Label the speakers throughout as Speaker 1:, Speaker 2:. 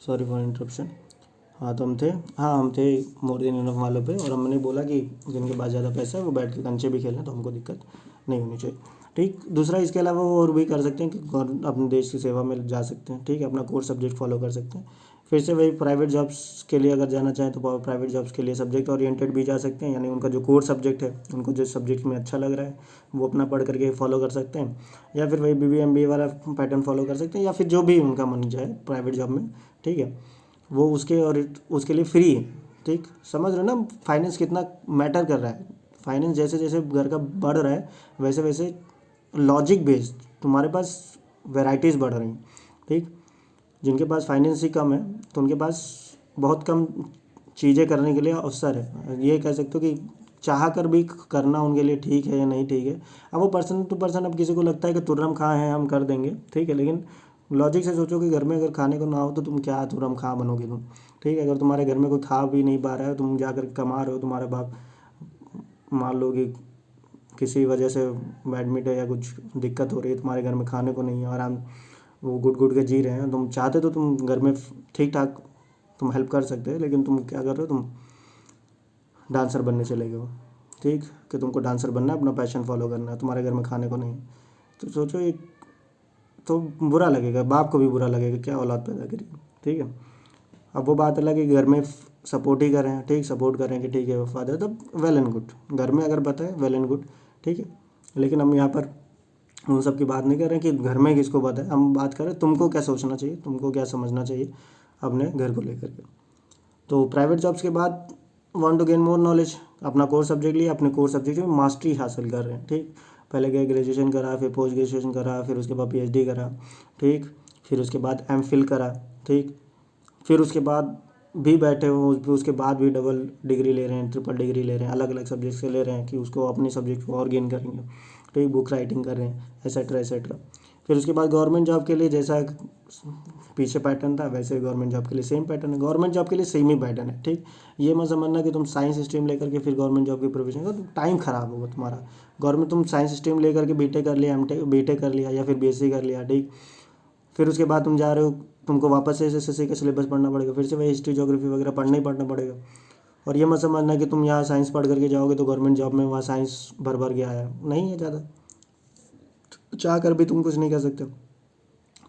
Speaker 1: Sorry for interruption. हाँ तो हम थे मोर देन इनफ वालों पे, और हमने बोला कि जिनके पास ज़्यादा पैसा है वो बैठ के कंचे भी खेलें, तो हमको दिक्कत नहीं होनी चाहिए। ठीक, दूसरा इसके अलावा वो और भी कर सकते हैं कि अपने देश की सेवा में जा सकते हैं। ठीक है, अपना कोर सब्जेक्ट फॉलो कर सकते हैं। फिर से वही प्राइवेट जॉब्स के लिए अगर जाना चाहें तो प्राइवेट जॉब्स के लिए सब्जेक्ट ओरिएंटेड भी जा सकते हैं, यानी उनका जो कोर सब्जेक्ट है, उनको जो सब्जेक्ट में अच्छा लग रहा है वो अपना पढ़ करके फॉलो कर सकते हैं, या फिर वही BBA MBA वाला पैटर्न फॉलो कर सकते हैं, या फिर जो भी उनका मन जाए प्राइवेट जॉब में। ठीक है, वो उसके और उसके लिए फ्री है। ठीक, समझ रहे हो ना फाइनेंस कितना मैटर कर रहा है। फाइनेंस जैसे जैसे घर का बढ़ रहा है वैसे वैसे लॉजिक बेस्ड तुम्हारे पास वैराइटीज़ बढ़ रही हैं। ठीक, जिनके पास फाइनेंस ही कम है तो उनके पास बहुत कम चीज़ें करने के लिए अवसर है। ये कह सकते हो कि चाह कर भी करना उनके लिए ठीक है या नहीं ठीक है, अब वो पर्सन टू पर्सन। अब किसी को लगता है कि तुर्रम खां हैं हम कर देंगे, ठीक है, लेकिन लॉजिक से सोचो कि घर में अगर खाने को ना हो तो तुम क्या तुर्रम खां बनोगे तुम। ठीक है, अगर तुम्हारे घर में कोई खा भी नहीं पा रहा है, तुम जाकर कमा रहे हो, तुम्हारा बाप मान लो कि किसी वजह से एडमिट है या कुछ दिक्कत हो रही है, तुम्हारे घर में खाने को नहीं है, आराम वो गुट गुट के जी रहे हैं, तुम चाहते तो तुम घर में ठीक ठाक तुम हेल्प कर सकते हो, लेकिन तुम क्या कर रहे हो, तुम डांसर बनने चले गए हो। ठीक, कि तुमको डांसर बनना है, अपना पैशन फॉलो करना है, तुम्हारे घर में खाने को नहीं है, तो सोचो एक तो बुरा लगेगा, बाप को भी बुरा लगेगा, क्या औलाद पैदा करी। ठीक है, अब वो बात अलग है कि घर में सपोर्ट ही करें, ठीक, सपोर्ट करें कि ठीक है फादर, तब वेल एंड गुड, घर में अगर पता है वेल एंड गुड। ठीक है, लेकिन हम यहाँ पर उन सब की बात नहीं कर रहे हैं कि घर में किसको पता है, हम बात कर रहे हैं तुमको क्या सोचना चाहिए, तुमको क्या समझना चाहिए अपने घर को लेकर के। तो प्राइवेट जॉब्स के बाद want to gain more knowledge, अपना कोर सब्जेक्ट लिया, अपने कोर सब्जेक्ट में मास्टरी हासिल कर रहे हैं। ठीक, पहले गए ग्रेजुएशन करा, फिर पोस्ट ग्रेजुएशन करा, फिर उसके बाद PhD करा। ठीक, फिर उसके बाद MPhil करा। ठीक, फिर उसके बाद भी बैठे हो उसके बाद भी डबल डिग्री ले रहे हैं, ट्रिपल डिग्री ले रहे हैं, अलग अलग सब्जेक्ट से ले रहे हैं कि उसको अपनी सब्जेक्ट को और गेन करेंगे। ठीक, बुक राइटिंग कर रहे हैं, एसेट्रा एसेट्रा। फिर उसके बाद गवर्नमेंट जॉब के लिए जैसा पीछे पैटर्न था वैसे गवर्नमेंट जॉब के लिए सेम पैटर्न है, गवर्नमेंट जॉब के लिए सेम ही पैटर्न है। ठीक, ये मत समझना कि तुम साइंस स्ट्रीम लेकर के फिर गवर्नमेंट जॉब की प्रिपरेशन करो, तो टाइम खराब होगा तुम्हारा। गवर्नमेंट तुम साइंस स्ट्रीम लेकर के बीटेक कर लिया, बीटेक कर लिया या फिर BSc कर लिया। ठीक, फिर उसके बाद तुम जा रहे हो, तुमको वापस से SSC का सिलेबस पढ़ना पड़ेगा, फिर से वही हिस्ट्री ज्योग्राफी वगैरह पढ़ना ही पढ़ना पड़ेगा। और ये मत समझना कि तुम यहाँ साइंस पढ़ करके जाओगे तो गवर्नमेंट जॉब में वहाँ साइंस भर भर के आया नहीं है ज़्यादा, चाह कर भी तुम कुछ नहीं कर सकते।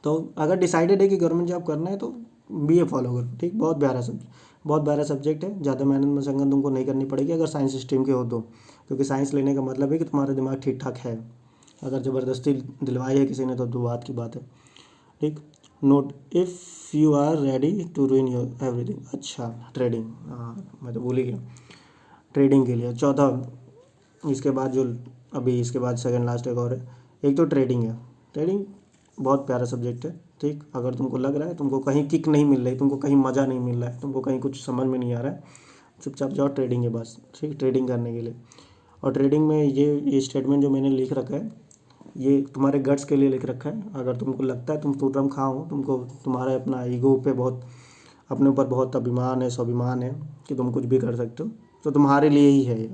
Speaker 1: तो अगर डिसाइडेड है कि गवर्नमेंट जॉब करना है तो BA फॉलो करो। ठीक, बहुत प्यारा सब्जेक्ट है, ज़्यादा मेहनत मशक्कत तुमको नहीं करनी पड़ेगी अगर साइंस स्ट्रीम के हो तो, क्योंकि साइंस लेने का मतलब है कि तुम्हारा दिमाग ठीक ठाक है। अगर ज़बरदस्ती दिलवाई है किसी ने तो दो बात की बात है। ठीक, note if you are ready to ruin your everything. अच्छा, ट्रेडिंग, हाँ मैं तो भूल ही गया, ट्रेडिंग के लिए चौथा। इसके बाद जो अभी इसके बाद सेकंड लास्ट एक और है, एक तो ट्रेडिंग है। ट्रेडिंग बहुत प्यारा सब्जेक्ट है। ठीक, अगर तुमको लग रहा है तुमको कहीं किक नहीं मिल रही, तुमको कहीं मज़ा नहीं मिल रहा है, तुमको कहीं कुछ समझ में नहीं आ रहा है, चुपचाप जाओ ट्रेडिंग है बस। ठीक, ट्रेडिंग करने के लिए। और ट्रेडिंग में ये स्टेटमेंट जो मैंने लिख रखा है ये तुम्हारे गट्स के लिए लिख रखा है। अगर तुमको लगता है तुम तुर्रम खां हो, तुमको तुम्हारे अपना ईगो पे बहुत, अपने ऊपर बहुत अभिमान है, स्वाभिमान है कि तुम कुछ भी कर सकते हो, तो तुम्हारे लिए ही है ये।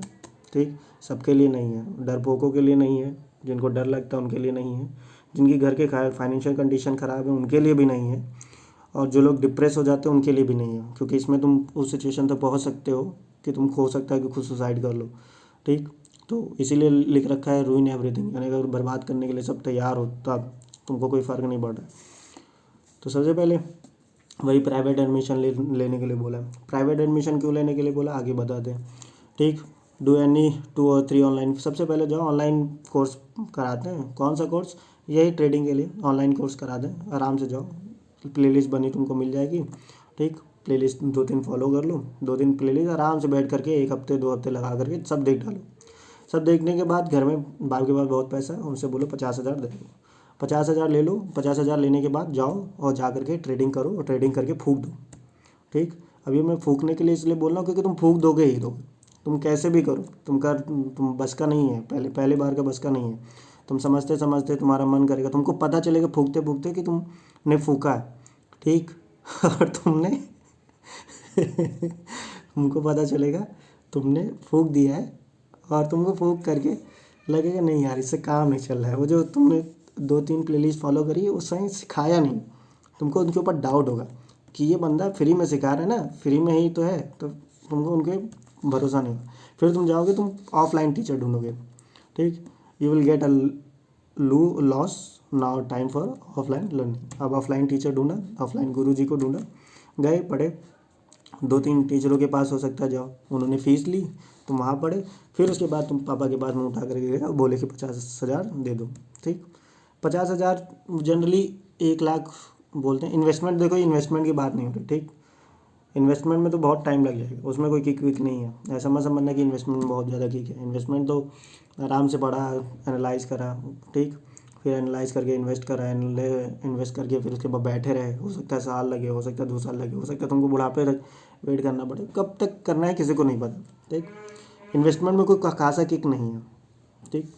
Speaker 1: ठीक, सबके लिए नहीं है, डरपोकों के लिए नहीं है, जिनको डर लगता है उनके लिए नहीं है, जिनकी घर के फाइनेंशियल कंडीशन ख़राब है उनके लिए भी नहीं है, और जो लोग डिप्रेस हो जाते हैं उनके लिए भी नहीं है, क्योंकि इसमें तुम उस सिचुएशन तक पहुंच सकते हो कि तुम हो सकता है कि खुद सुसाइड कर लो। ठीक, तो इसीलिए लिख रखा है रूइन एवरीथिंग, यानी अगर बर्बाद करने के लिए सब तैयार हो तब तुमको कोई फ़र्क नहीं पड़ रहा है। तो सबसे पहले वही प्राइवेट एडमिशन लेने के लिए बोला। प्राइवेट एडमिशन क्यों लेने के लिए बोला आगे बताते हैं। ठीक, डू एनी 2 और 3 ऑनलाइन। सबसे पहले जाओ ऑनलाइन कोर्स कराते हैं। कौन सा कोर्स? यही ट्रेडिंग के लिए ऑनलाइन कोर्स करा दें, आराम से जाओ, प्लेलिस्ट बनी तुमको मिल जाएगी। ठीक, प्लेलिस्ट 2 दिन फॉलो कर लो, 2 दिन प्लेलिस्ट आराम से बैठ करके 1 हफ्ते 2 हफ्ते लगा करके सब देख डालो। सब देखने के बाद घर में बाप के पास बहुत पैसा है, उनसे बोलो 50,000 दे दो, 50,000 ले लो। 50,000 लेने के बाद जाओ और जा करके ट्रेडिंग करो, और ट्रेडिंग करके फूक दो। ठीक, अभी मैं फूकने के लिए इसलिए बोल रहा हूँ क्योंकि तुम फूक दोगे ही दोगे, तुम कैसे भी करो, तुम बस का नहीं है, पहले पहले बार का बस का नहीं है। तुम समझते समझते तुम्हारा मन करेगा, तुमको पता चलेगा फूकते फूकते कि तुमने फूका है। ठीक और तुमने तुमको पता चलेगा तुमने फूक दिया है, और तुमको फूक करके लगेगा नहीं यार इससे काम नहीं चल रहा है, वो जो तुमने 2-3 प्लेलिस्ट फॉलो करी है वो सही सिखाया नहीं, तुमको उनके ऊपर डाउट होगा। कि ये बंदा फ्री में सिखा रहा है ना, फ्री में ही तो है, तो तुमको उनके भरोसा नहीं होगा। फिर तुम जाओगे, तुम ऑफलाइन टीचर ढूंढोगे, ठीक। You will get a loss now time for offline learning. अब ऑफलाइन टीचर ढूंढा, ऑफलाइन गुरुजी को ढूंढा, गए पढ़े, 2-3 टीचरों के पास हो सकता है जाओ, उन्होंने फ़ीस ली, तुम वहाँ पढ़े। फिर उसके बाद तुम पापा के पास मुँह उठा करके गए, बोले कि 50,000 दे दो, ठीक। 50,000 जनरली 1 लाख बोलते हैं। इन्वेस्टमेंट देखो, इन्वेस्टमेंट की बात नहीं हो रही, ठीक। इन्वेस्टमेंट में तो बहुत टाइम लग जाएगा, उसमें कोई किक विक नहीं है। ऐसा मत समझना कि इन्वेस्टमेंट में बहुत ज़्यादा किक है। इन्वेस्टमेंट तो आराम से पढ़ा, एनालाइज करा, ठीक। फिर एनालाइज करके इन्वेस्ट करा, इन्वेस्ट करके फिर उसके बाद बैठे रहे। हो सकता है साल लगे, हो सकता है 2 साल लगे, हो सकता है तुमको बुढ़ापे तक वेट करना पड़े। कब तक करना है किसी को नहीं पता, ठीक। इन्वेस्टमेंट में कोई खासा किक नहीं है, ठीक।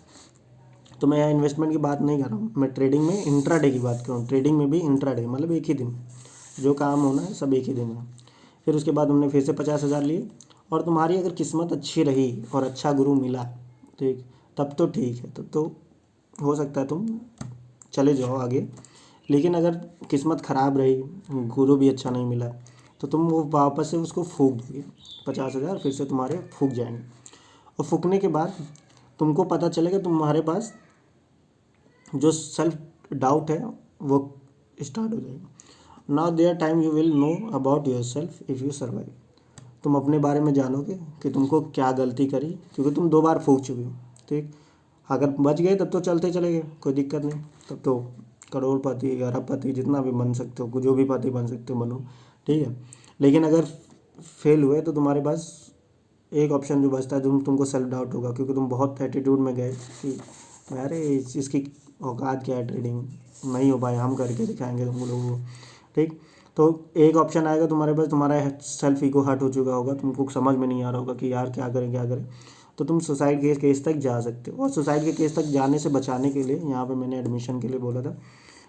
Speaker 1: तो मैं यहाँ इन्वेस्टमेंट की बात नहीं कर रहा हूँ, मैं ट्रेडिंग में इंट्राडे की बात कर रहा हूँ। ट्रेडिंग में भी इंट्राडे मतलब एक ही दिन, जो काम होना है सब एक ही दिन है। फिर उसके बाद हमने फिर से 50,000 लिए, और तुम्हारी अगर किस्मत अच्छी रही और अच्छा गुरु मिला, ठीक, तब तो ठीक है, तब तो हो सकता है तुम चले जाओ आगे। लेकिन अगर किस्मत ख़राब रही, गुरु भी अच्छा नहीं मिला, तो तुम वो वापस से उसको फूंक दोगे। 50,000 फिर से तुम्हारे फूंक जाएंगे, और फूकने के बाद तुमको पता चलेगा तुम्हारे पास जो सेल्फ डाउट है वो स्टार्ट हो जाएगा। Now their time you will know about your self if you survive. तुम अपने बारे में जानोगे कि तुमको क्या गलती करी, क्योंकि तुम 2 बार फूक चुके हो, ठीक। अगर बच गए तब तो चलते चले गए, कोई दिक्कत नहीं, तब तो करोड़पति, अरबपति, जितना भी बन सकते हो, जो भी पति बन सकते हो बनो, ठीक है। लेकिन अगर फेल हुए तो तुम्हारे पास एक ऑप्शन जो बचता है, तुमको सेल्फ डाउट होगा, क्योंकि तुम बहुत एटीट्यूड में गए कि अरे इसकी औकात क्या है, ट्रेडिंग नहीं हो पाए, हम करके दिखाएंगे तुम लोगों को, ठीक। तो एक ऑप्शन आएगा तुम्हारे पास, तुम्हारा सेल्फ ईगो हर्ट हो चुका होगा, तुमको समझ में नहीं आ रहा होगा कि यार क्या करें क्या करें, तो तुम सुसाइड के केस तक जा सकते हो। और सुसाइड के केस तक जाने से बचाने के लिए यहाँ पे मैंने एडमिशन के लिए बोला था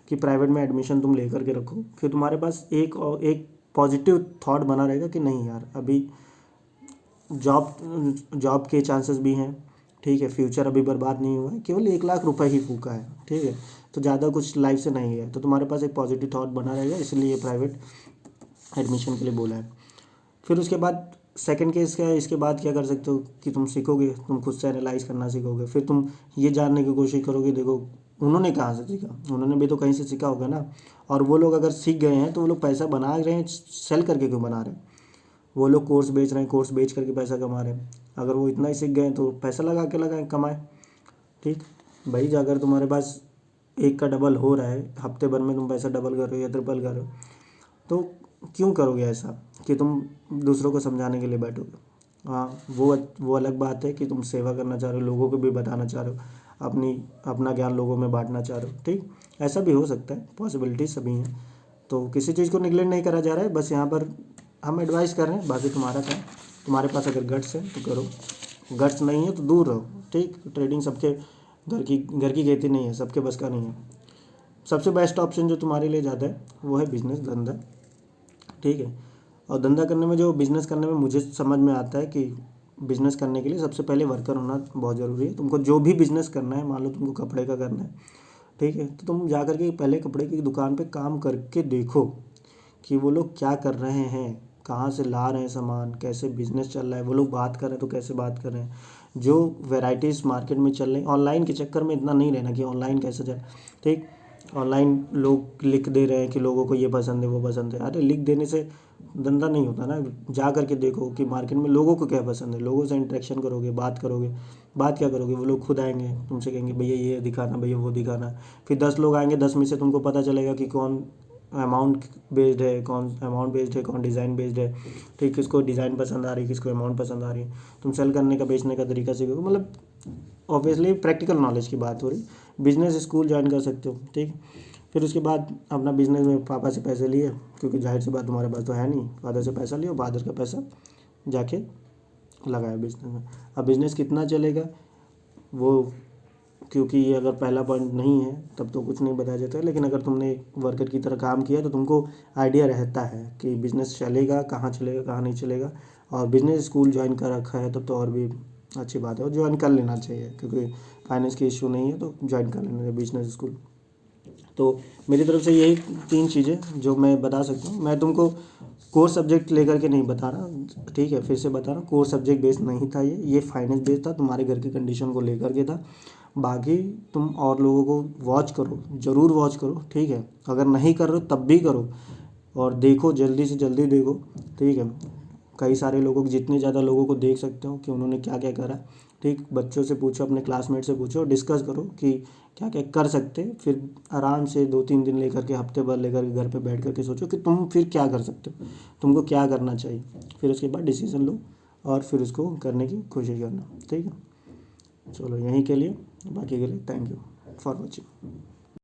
Speaker 1: कि प्राइवेट में एडमिशन तुम लेकर के रखो, फिर तुम्हारे पास एक पॉजिटिव थॉट बना रहेगा कि नहीं यार, अभी जॉब के चांसेस भी हैं, ठीक है, फ्यूचर अभी बर्बाद नहीं हुआ है, केवल 1 लाख रुपए ही फूका है, ठीक है, तो ज़्यादा कुछ लाइफ से नहीं है, तो तुम्हारे पास एक पॉजिटिव थॉट बना रहेगा, इसलिए प्राइवेट एडमिशन के लिए बोला है। फिर उसके बाद सेकंड केस क्या है, इसके बाद क्या कर सकते हो कि तुम सीखोगे, तुम खुद से एनालाइज करना सीखोगे, फिर तुम ये जानने की कोशिश करोगे, देखो उन्होंने कहाँ से सीखा, उन्होंने भी तो कहीं से सीखा होगा ना। और वो लोग अगर सीख गए हैं तो वो लोग पैसा बना रहे हैं, सेल करके क्यों बना रहे हैं, वो लोग कोर्स बेच रहे हैं, कोर्स बेच करके पैसा कमा रहे हैं। अगर वो इतना ही सीख गए तो पैसा लगा के लगाएं, कमाएं, ठीक। भाई अगर तुम्हारे पास एक का डबल हो रहा है, हफ्ते भर में तुम पैसा डबल कर रहे हो या ट्रिपल कर रहे हो, तो क्यों करोगे ऐसा कि तुम दूसरों को समझाने के लिए बैठोगे। हाँ, वो अलग बात है कि तुम सेवा करना चाह रहे हो, लोगों को भी बताना चाह रहे हो, अपना ज्ञान लोगों में बांटना चाह रहे हो, ठीक, ऐसा भी हो सकता है, पॉसिबिलिटी सभी हैं। तो किसी चीज़ को निगलेक्ट नहीं करा जा रहा है, बस यहाँ पर हम एडवाइस कर रहे हैं, बाकी तुम्हारा काम। तुम्हारे पास अगर गट्स है तो करो, गट्स नहीं है तो दूर रहो, ठीक। ट्रेडिंग सबके घर की खेती नहीं है, सबके बस का नहीं है। सबसे बेस्ट ऑप्शन जो तुम्हारे लिए ज़्यादा है वो है बिजनेस, धंधा, ठीक है। और धंधा करने में, जो बिज़नेस करने में मुझे समझ में आता है कि बिज़नेस करने के लिए सबसे पहले वर्कर होना बहुत ज़रूरी है। तुमको जो भी बिज़नेस करना है, मान लो तुमको कपड़े का करना है, ठीक है, तो तुम जा कर के पहले कपड़े की दुकान पे काम करके देखो कि वो लोग क्या कर रहे हैं, कहाँ से ला रहे हैं सामान, कैसे बिज़नेस चल रहा है, वो लोग बात कर रहे हैं तो कैसे बात कर रहे हैं, जो वैराइटीज़ मार्केट में चल रही। ऑनलाइन के चक्कर में इतना नहीं रहना कि ऑनलाइन कैसे चल, ठीक। ऑनलाइन लोग लिख दे रहे हैं कि लोगों को ये पसंद है वो पसंद है, अरे लिख देने से धंधा नहीं होता ना। जा करके देखो कि मार्केट में लोगों को क्या पसंद है, लोगों से इंटरेक्शन करोगे, बात करोगे, बात क्या करोगे, वो लोग खुद आएंगे तुमसे कहेंगे भैया ये दिखाना, भैया वो दिखाना। फिर 10 लोग आएंगे, 10 में से तुमको पता चलेगा कि कौन अमाउंट बेस्ड है, कौन डिज़ाइन बेस्ड है, ठीक, किसको डिज़ाइन पसंद आ रही है, किसको अमाउंट पसंद आ रही है। तुम सेल करने का, बेचने का तरीका सीखोगे, मतलब ऑब्वियसली प्रैक्टिकल नॉलेज की बात हो रही। बिजनेस स्कूल ज्वाइन कर सकते हो, ठीक। फिर उसके बाद अपना बिजनेस में पापा से पैसे लिए, क्योंकि जाहिर सी बात तुम्हारे पास तो है नहीं, फादर से पैसा लियो, फादर का पैसा जाके लगाया बिजनेस में। अब बिजनेस कितना चलेगा वो, क्योंकि ये अगर पहला पॉइंट नहीं है तब तो कुछ नहीं बताया जाता है, लेकिन अगर तुमने वर्कर की तरह काम किया तो तुमको आइडिया रहता है कि बिज़नेस चलेगा, कहाँ चलेगा, कहाँ नहीं चलेगा। और बिज़नेस स्कूल ज्वाइन कर रखा है तब तो और भी अच्छी बात है, और ज्वाइन कर लेना चाहिए, क्योंकि फाइनेंस की इशू नहीं है तो ज्वाइन कर लेना चाहिए बिज़नेस स्कूल, तो मेरी तरफ से यही 3 चीज़ें जो मैं बता सकता हूँ। मैं तुमको कोर सब्जेक्ट लेकर के नहीं बता रहा, ठीक है, फिर से बता रहा हूँ, कोर सब्जेक्ट बेस्ड नहीं था ये फाइनेंस बेस्ड था, तुम्हारे घर की कंडीशन को लेकर के था। बाकी तुम और लोगों को वॉच करो, ज़रूर वॉच करो, ठीक है, अगर नहीं कर रहे हो तब भी करो और देखो, जल्दी से जल्दी देखो, ठीक है। कई सारे लोगों को, जितने ज़्यादा लोगों को देख सकते हो कि उन्होंने क्या क्या करा, ठीक, बच्चों से पूछो, अपने क्लासमेट से पूछो, डिस्कस करो कि क्या क्या कर सकते, फिर आराम से 2-3 दिन लेकर के, हफ्ते भर लेकर के घर पे बैठ कर के सोचो कि तुम फिर क्या कर सकते हो, तुमको क्या करना चाहिए, फिर उसके बाद डिसीज़न लो और फिर उसको करने की कोशिश करना, ठीक है। चलो यहीं के लिए, बाकी के लिए थैंक यू फॉर वॉचिंग।